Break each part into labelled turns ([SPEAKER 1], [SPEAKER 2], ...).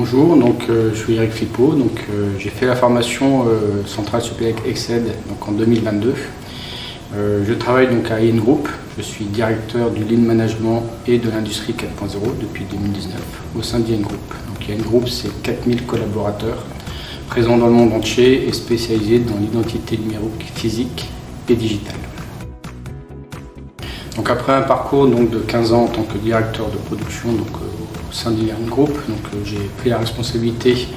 [SPEAKER 1] Bonjour, je suis Eric Philippot, j'ai fait la formation Centrale Supélec Exced en 2022. Je travaille à IN Group, je suis directeur du Lean Management et de l'Industrie 4.0 depuis 2019 au sein d'IN Group. IN Group, c'est 4000 collaborateurs présents dans le monde entier et spécialisés dans l'identité numérique physique et digitale. Après un parcours de 15 ans en tant que directeur de production au sein d'IN Group, j'ai pris la responsabilité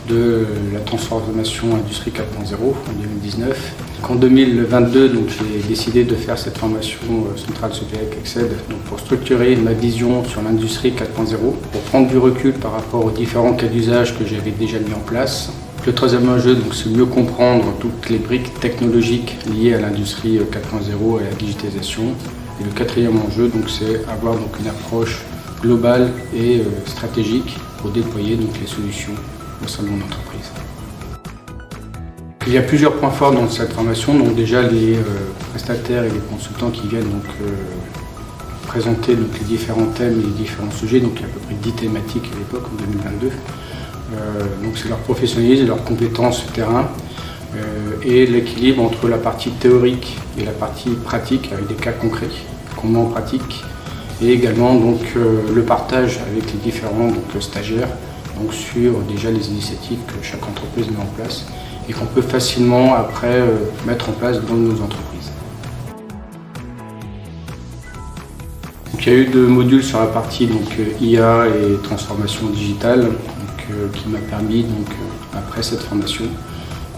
[SPEAKER 1] de la transformation Industrie 4.0 en 2019. En 2022, j'ai décidé de faire cette formation Centrale Supélec Exced pour structurer ma vision sur l'Industrie 4.0, pour prendre du recul par rapport aux différents cas d'usage que j'avais déjà mis en place. Le troisième enjeu, c'est mieux comprendre toutes les briques technologiques liées à l'Industrie 4.0 et à la digitalisation. Et le quatrième enjeu, c'est avoir une approche globale et stratégique pour déployer les solutions au sein de mon entreprise. Il y a plusieurs points forts dans cette formation. Déjà, les prestataires et les consultants qui viennent présenter les différents thèmes et les différents sujets. Il y a à peu près 10 thématiques à l'époque, en 2022. C'est leur professionnalisme, leurs compétences terrain et l'équilibre entre la partie théorique et la partie pratique avec des cas concrets qu'on met en pratique, et également le partage avec les différents stagiaires sur déjà les initiatives que chaque entreprise met en place et qu'on peut facilement après mettre en place dans nos entreprises. Il y a eu 2 modules sur la partie IA et transformation digitale qui m'a permis après cette formation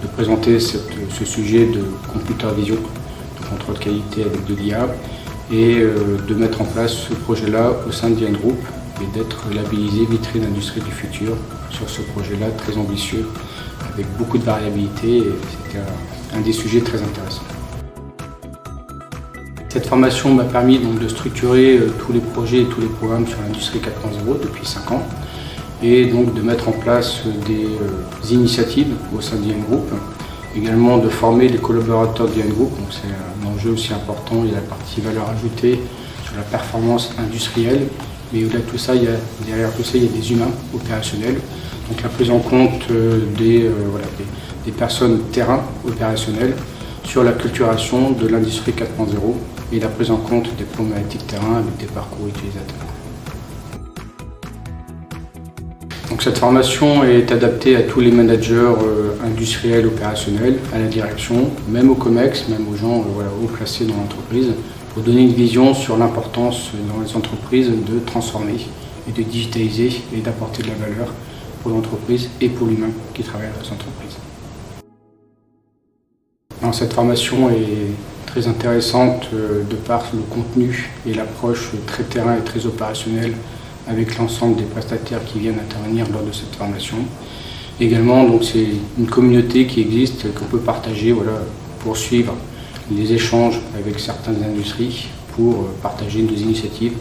[SPEAKER 1] de présenter ce sujet de computer vision, de contrôle qualité avec de l'IA, et de mettre en place ce projet-là au sein d'IN Group et d'être labellisé vitrine industrie du futur sur ce projet-là très ambitieux avec beaucoup de variabilité, et c'était un des sujets très intéressants. Cette formation m'a permis de structurer tous les projets et tous les programmes sur l'Industrie 4.0 depuis 5 ans et de mettre en place des initiatives au sein d'IN Group, également de former les collaborateurs d'IN Group. C'est un enjeu aussi important. Il y a la partie valeur ajoutée sur la performance industrielle, mais au-delà de tout ça, derrière tout ça, il y a des humains opérationnels. La prise en compte des personnes terrain opérationnelles sur la culturation de l'Industrie 4.0 et la prise en compte des problématiques terrain avec des parcours utilisateurs. Cette formation est adaptée à tous les managers industriels, opérationnels, à la direction, même aux COMEX, même aux gens haut placés dans l'entreprise, pour donner une vision sur l'importance dans les entreprises de transformer et de digitaliser et d'apporter de la valeur pour l'entreprise et pour l'humain qui travaille dans les entreprises. Cette formation est très intéressante de par le contenu et l'approche très terrain et très opérationnelle avec l'ensemble des prestataires qui viennent intervenir lors de cette formation. Également, c'est une communauté qui existe, qu'on peut partager pour suivre les échanges avec certaines industries, pour partager des initiatives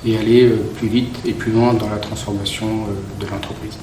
[SPEAKER 1] et aller plus vite et plus loin dans la transformation de l'entreprise.